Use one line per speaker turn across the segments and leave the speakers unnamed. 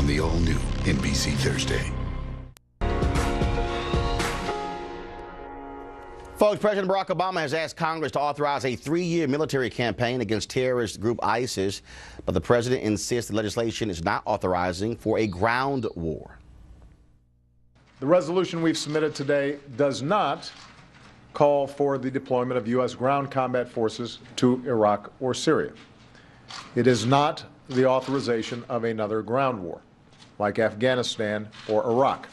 on the all-new NBC Thursday.
Folks, President Barack Obama has asked Congress to authorize a 3-year military campaign against terrorist group ISIS, but the president insists the legislation is not authorizing for a ground war.
The resolution we've submitted today does not call for the deployment of U.S. ground combat forces to Iraq or Syria. It is not the authorization of another ground war, like Afghanistan or Iraq.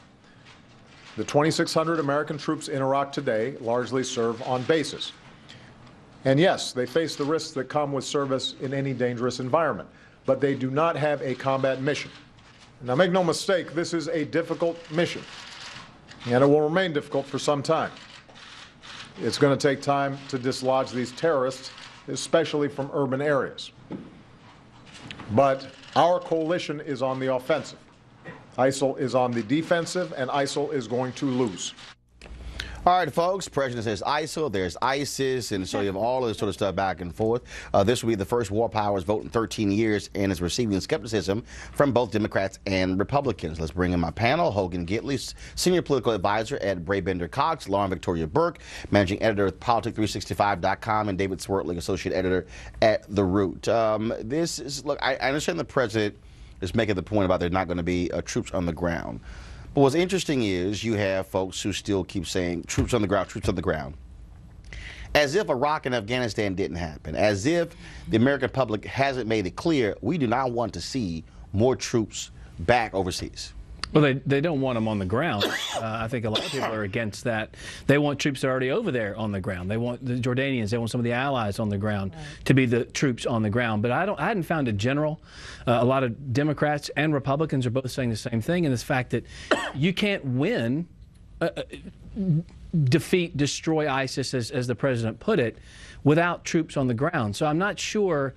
The 2,600 American troops in Iraq today largely serve on bases. And yes, they face the risks that come with service in any dangerous environment, but they do not have a combat mission. Now, make no mistake, this is a difficult mission, and it will remain difficult for some time. It's going to take time to dislodge these terrorists, especially from urban areas. But our coalition is on the offensive. ISIL is on the defensive, and ISIL is going to lose.
All right, folks, President says ISIL, there's ISIS, and so you have all of this sort of stuff back and forth. This will be the first war powers vote in 13 years, and is receiving skepticism from both Democrats and Republicans. Let's bring in my panel. Hogan Gitley, Senior Political Advisor at Brabender Cox, Lauren Victoria Burke, Managing Editor of Politic365.com, and David Swertling, Associate Editor at The Root. Look, I understand the President is making the point about there's not going to be troops on the ground. But what's interesting is you have folks who still keep saying troops on the ground, as if Iraq and Afghanistan didn't happen, as if the American public hasn't made it clear we do not want to see more troops back overseas.
Well, they don't want them on the ground. I think a lot of people are against that. They want troops already over there on the ground. They want the Jordanians, they want some of the allies on the ground to be the troops on the ground. But I hadn't found a general. A lot of Democrats and Republicans are both saying the same thing, and this fact that you can't win, defeat, destroy ISIS, as the president put it, without troops on the ground. So I'm not sure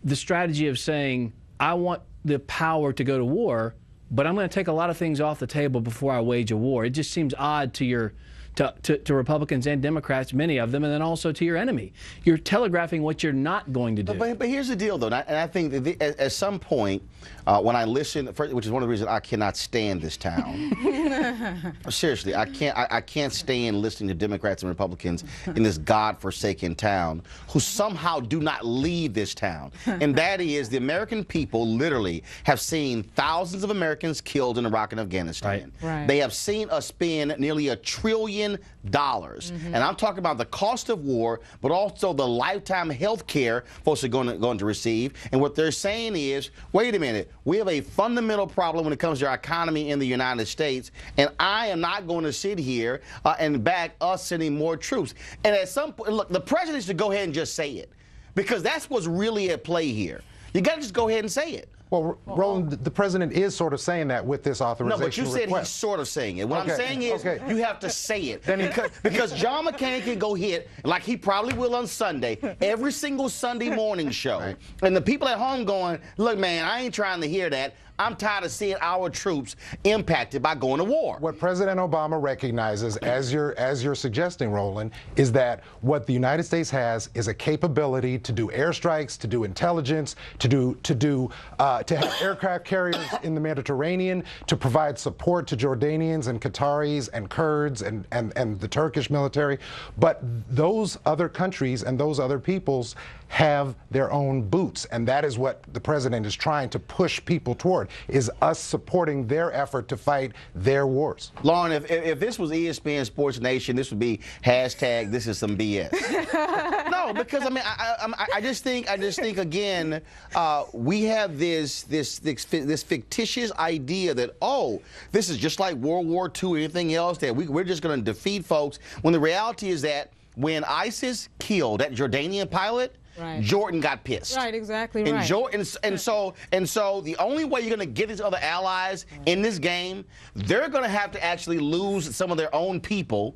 the strategy of saying, I want the power to go to war, but I'm going to take a lot of things off the table before I wage a war. It just seems odd to Republicans and Democrats, many of them, and then also to your enemy. You're telegraphing what you're not going to do.
But here's the deal, though, and I think that at some point, when I listen, which is one of the reasons I cannot stand this town. Seriously, I can't stand listening to Democrats and Republicans in this godforsaken town who somehow do not leave this town. And that is, the American people literally have seen thousands of Americans killed in Iraq and Afghanistan.
Right.
They have seen us spend nearly $1 trillion. And I'm talking about the cost of war, but also the lifetime health care folks are going to receive. And what they're saying is, wait a minute, we have a fundamental problem when it comes to our economy in the United States, and I am not going to sit here and back us sending more troops. And at some point, look, the president should go ahead and just say it, because that's what's really at play here. You got to just go ahead and say it.
Well, Roland, the president is sort of saying that with this authorization request.
No, but you said he's sort of saying it. What I'm saying is you have to say it. Because John McCain can go hit, like he probably will on Sunday, every single Sunday morning show. Right. And the people at home going, look, man, I ain't trying to hear that. I'm tired of seeing our troops impacted by going to war.
What President Obama recognizes, as you're suggesting, Roland, is that what the United States has is a capability to do airstrikes, to do intelligence, to have aircraft carriers in the Mediterranean, to provide support to Jordanians and Qataris and Kurds and the Turkish military. But those other countries and those other peoples have their own boots, and that is what the president is trying to push people toward, is us supporting their effort to fight their wars.
Lauren, if this was ESPN Sports Nation, this would be hashtag this is some BS. No, because I mean, I just think again, we have this fictitious idea that, oh, this is just like World War II or anything else, that we're just going to defeat folks, when the reality is that when ISIS killed that Jordanian pilot, right, Jordan got pissed.
Right, exactly
and
right.
And so the only way you're going to get these other allies in this game, they're going to have to actually lose some of their own people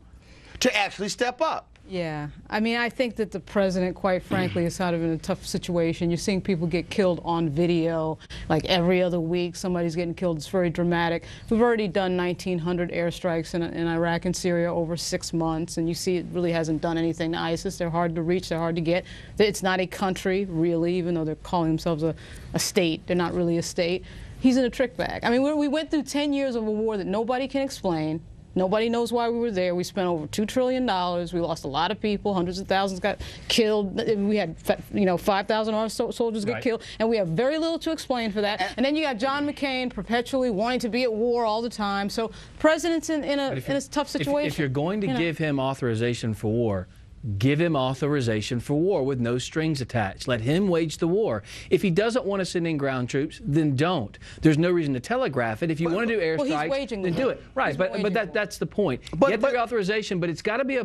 to actually step up.
Yeah, I mean, I think that the president, quite frankly, is kind of in a tough situation. You're seeing people get killed on video, like every other week. Somebody's getting killed. It's very dramatic. We've already done 1,900 airstrikes in Iraq and Syria over 6 months, and you see it really hasn't done anything to ISIS. They're hard to reach. They're hard to get. It's not a country, really, even though they're calling themselves a state. They're not really a state. he's in a trick bag. I mean, we went through 10 years of a war that nobody can explain. Nobody knows why we were there. We spent over $2 trillion. We lost a lot of people. Hundreds of thousands got killed. We had, 5,000 of our soldiers get killed. And we have very little to explain for that. And then you got John McCain perpetually wanting to be at war all the time. So the president's in a tough situation.
If you're going to give him authorization for war, give him authorization for war with no strings attached. Let him wage the war. If he doesn't want to send in ground troops, then don't. There's no reason to telegraph it. If you want to do airstrikes, then do it. Right, but that's the point. Get the authorization, but it's got to be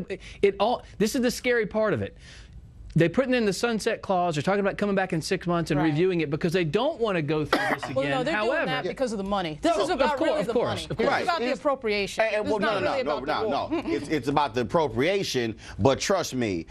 this is the scary part of it. They're putting in the sunset clause. They're talking about coming back in 6 months and reviewing it because they don't want to go through this again.
Well, no, they're doing that because of the money. This is about really the money. It's about the appropriation.
No. It's about the appropriation, but trust me,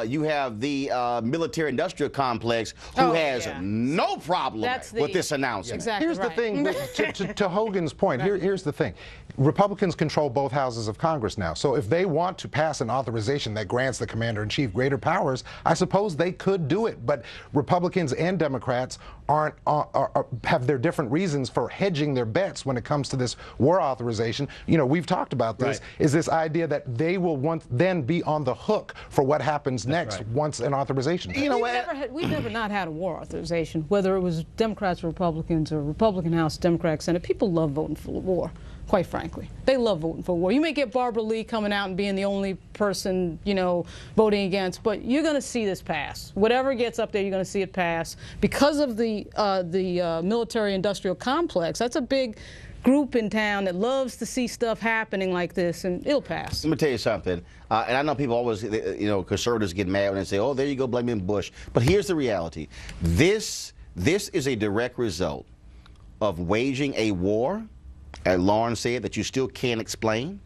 you have the military-industrial complex who has no problem with this announcement.
Exactly.
Here's the thing, to Hogan's point, here's the thing. Republicans control both houses of Congress now. So if they want to pass an authorization that grants the commander-in-chief greater powers, I suppose they could do it. But Republicans and Democrats have their different reasons for hedging their bets when it comes to this war authorization. We've talked about this, is this idea that they will then be on the hook for what happens next once an authorization.
We've never not had a war authorization, whether it was Democrats or Republicans or Republican House, Democrat Senate. People love voting for war. Quite frankly, they love voting for war. You may get Barbara Lee coming out and being the only person, voting against, but you're going to see this pass. Whatever gets up there, you're going to see it pass because of the military-industrial complex. That's a big group in town that loves to see stuff happening like this, and it'll pass.
Let me tell you something, and I know people always, conservatives get mad when they say, "Oh, there you go, blaming Bush." But here's the reality: this is a direct result of waging a war, as Lauren said, that you still can't explain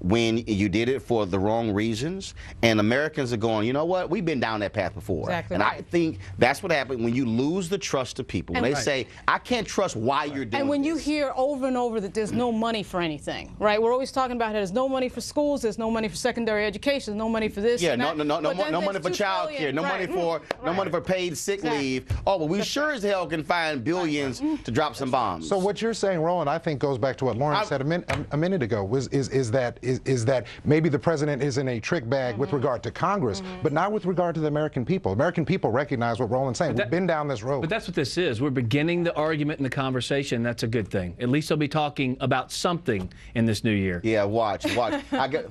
when you did it for the wrong reasons. And Americans are going, you know what? We've been down that path before.
Exactly.
And I think that's what happened when you lose the trust of people. When they say, I can't trust why you're doing
And when
this.
you hear over and over that there's no money for anything, right? We're always talking about there's no money for schools, there's no money for secondary education, there's no money for this.
Yeah,
and that.
no money for child care, no money for paid sick leave. Oh, but we sure as hell can find billions to drop some bombs.
So what you're saying, Roland, I think goes back to what Lauren said a minute ago, is that maybe the president is in a trick bag with regard to Congress, but not with regard to the American people. American people recognize what Roland's saying. We've been down this road.
But that's what this is. We're beginning the argument and the conversation. That's a good thing. At least they'll be talking about something in this new year.
Yeah, watch.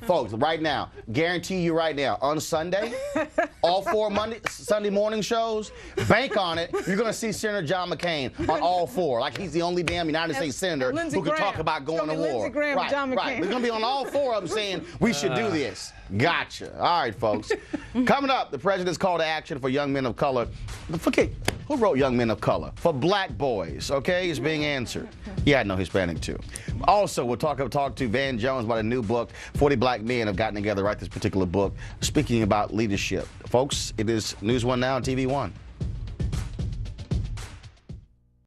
Folks, right now, guarantee you right now, on Sunday, all 4 Sunday morning shows, bank on it, you're going to see Senator John McCain on all 4, like he's the only damn United States senator who can talk about going to war. Right. We're going to be on all 4 of them saying, we should do this. Gotcha. All right, folks. Coming up, the president's call to action for young men of color. Forget, who wrote young men of color? For black boys, okay, is being answered. Yeah, I know Hispanic too. Also, we'll talk to Van Jones about a new book. 40 black men have gotten together to write this particular book, speaking about leadership. Folks, it is News 1 Now on TV 1.